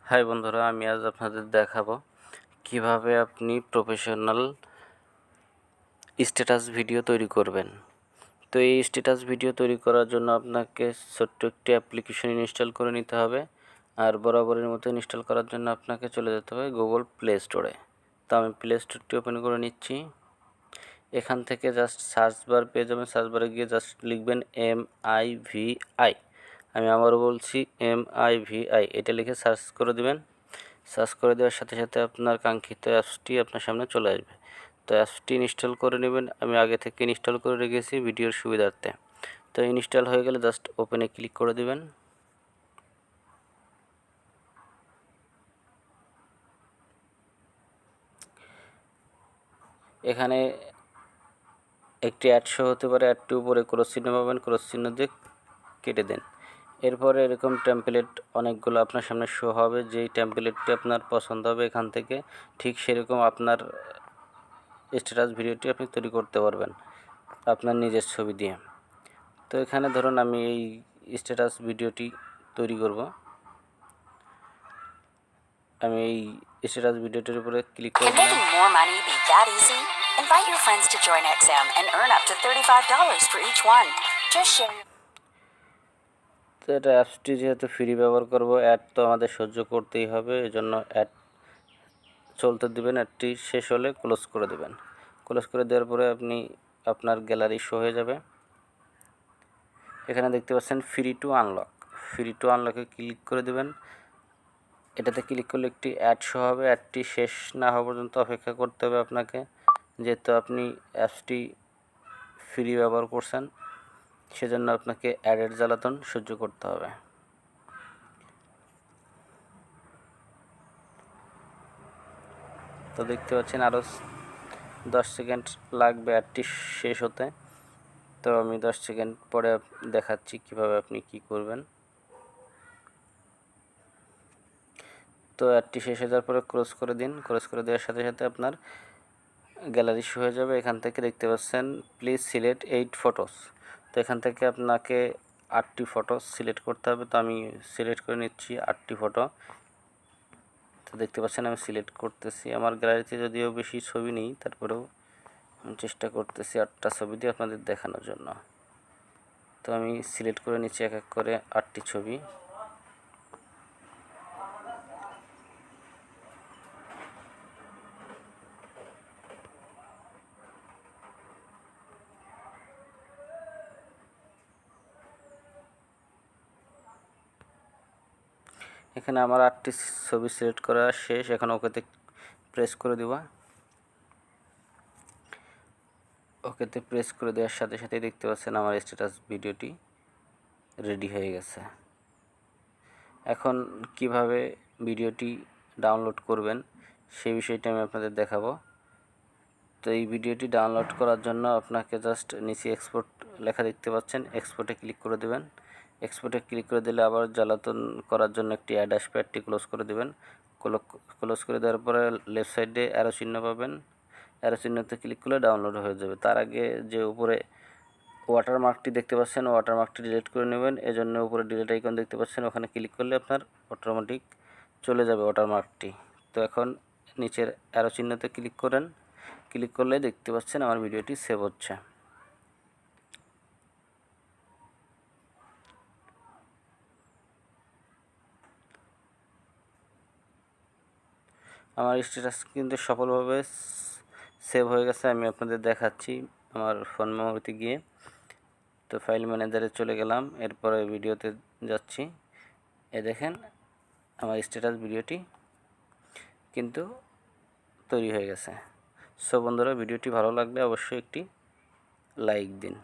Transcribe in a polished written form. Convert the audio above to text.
High বন্ধুরা, আমি আজ আপনাদের দেখাবো কিভাবে আপনি প্রফেশনাল স্ট্যাটাস ভিডিও তৈরি করবেন। তো এই স্ট্যাটাস ভিডিও তৈরি করার জন্য আপনাকে ছোট্ট একটি অ্যাপ্লিকেশন ইনস্টল করে নিতে হবে। আর বরাবরের মতো ইনস্টল করার জন্য আপনাকে চলে যেতে হবে গুগল প্লে স্টোরে। তো আমি প্লে স্টোরটি ওপেন করে নিচ্ছি। এখান থেকে জাস্ট সার্চ বার পেয়ে যাবেন। সার্চ বারে গিয়ে জাস্ট লিখবেন MIVI। আমি আবারও বলছি MIVI, এটা লিখে সার্চ করে দেবেন। সার্চ করে দেওয়ার সাথে সাথে আপনার কাঙ্ক্ষিত অ্যাপসটি আপনার সামনে চলে আসবে। তো অ্যাপসটি ইনস্টল করে নেবেন। আমি আগে থেকে ইনস্টল করে রেখেছি ভিডিওর সুবিধার্থে। তো ইনস্টল হয়ে গেলে জাস্ট ওপেনে ক্লিক করে দেবেন। এখানে একটি অ্যাড শো হতে পারে, অ্যাডটি উপরে ক্রস চিহ্ন পাবেন, ক্রস চিহ্ন দিয়ে কেটে দেন। এরপরে এরকম টেমপ্লেট অনেকগুলো আপনার সামনে শো হবে। যেই টেমপ্লেটটি আপনার পছন্দ হবে এখান থেকে ঠিক সেরকম আপনার স্ট্যাটাস ভিডিওটি আপনি তৈরি করতে পারবেন আপনার নিজের ছবি দিয়ে। তো এখানে ধরুন আমি এই স্ট্যাটাস ভিডিওটি তৈরি করব। আমি এই স্ট্যাটাস ভিডিওটির উপরে ক্লিক করে দিলাম। তো এটা অ্যাপসটি যেহেতু ফ্রি ব্যবহার করব, অ্যাড তো আমাদের সহ্য করতেই হবে, এজন্য অ্যাড চলতে দিবেন। অ্যাডটি শেষ হলে ক্লোজ করে দেবেন। ক্লোজ করে দেওয়ার পরে আপনি আপনার গ্যালারি শো হয়ে যাবে। এখানে দেখতে পাচ্ছেন free to unlock. Free to আনলকে ক্লিক করে দেবেন। এটাতে ক্লিক করলে একটি অ্যাড শো হবে। অ্যাডটি শেষ না হওয়া পর্যন্ত অপেক্ষা করতে হবে আপনাকে, যেহেতু আপনি অ্যাপসটি ফ্রি ব্যবহার করছেন, সেজন্য আপনাকে অ্যাডের জ্বালাতন সহ্য করতে হবে। তো দেখতে পাচ্ছেন আরও 10 সেকেন্ড লাগবে অ্যাডটি শেষ হতে। তো আমি 10 সেকেন্ড পরে দেখাচ্ছি কিভাবে আপনি কি করবেন। তো অ্যাডটি শেষ হয়ে যাওয়ার পরে ক্লোজ করে দিন। ক্লোজ করে দেওয়ার সাথে সাথে আপনার গ্যালারি শো হয়ে যাবে। এখান থেকে দেখতে পাচ্ছেন প্লিজ সিলেক্ট 8 ফটোস। তো এখান থেকে আপনাকে 8টি ফটো সিলেক্ট করতে হবে। তো আমি সিলেক্ট করে নিচ্ছি 8টি ফটো। তো দেখতে পাচ্ছেন আমি সিলেক্ট করতেছি। আমার গ্যালারিতে যদিও বেশি ছবি নেই, তারপরেও আমি চেষ্টা করতেছি 8টা ছবি দিয়ে আপনাদের দেখানোর জন্য। তো আমি সিলেক্ট করে নিচ্ছি এক এক করে 8টি ছবি। এখানে আমার 8টি ছবি সিলেক্ট করা শেষ। এখন ওকেতে প্রেস করে দেওয়া। ওকেতে প্রেস করে দেওয়ার সাথে সাথে দেখতে পাচ্ছেন আমার স্ট্যাটাস ভিডিওটি রেডি হয়ে গেছে। এখন কিভাবে ভিডিওটি ডাউনলোড করবেন সেই বিষয়টা আমি আপনাদের দেখাবো। তো এই ভিডিওটি ডাউনলোড করার জন্য আপনাকে জাস্ট নিচে এক্সপোর্ট লেখা দেখতে পাচ্ছেন, এক্সপোর্টে ক্লিক করে দেবেন। এক্সপোর্টে ক্লিক করে দিলে আবার জ্বালাতন করার জন্য একটি অ্যাড আসবে, অ্যাডটি ক্লোজ করে দেবেন। ক্লোজ করে দেওয়ার পরে লেফট সাইডে অ্যারো চিহ্ন পাবেন, অ্যারো চিহ্নতে ক্লিক করলে ডাউনলোড হয়ে যাবে। তার আগে যে উপরে ওয়াটারমার্কটি দেখতে পাচ্ছেন, ওয়াটারমার্কটি ডিলিট করে নেবেন। এজন্য উপরে ডিলিট আইকন দেখতে পাচ্ছেন, ওখানে ক্লিক করলে আপনার অটোমেটিক চলে যাবে ওয়াটারমার্কটি। তো এখন নিচের অ্যারো চিহ্নতে ক্লিক করেন। ক্লিক করলে দেখতে পাচ্ছেন আমার ভিডিওটি সেভ হচ্ছে। আমার স্ট্যাটাস কিন্তু সফলভাবে সেভ হয়ে গেছে। আমি আপনাদের দেখাচ্ছি আমার ফোন মেমোরিতে গিয়ে। তো ফাইল ম্যানেজারে চলে গেলাম, এরপরে ভিডিওতে যাচ্ছি। দেখেন আমার স্ট্যাটাস ভিডিওটি কিন্তু তৈরি হয়ে গেছে। সো বন্ধুরা, ভিডিওটি ভালো লাগলে অবশ্যই একটি লাইক দিন।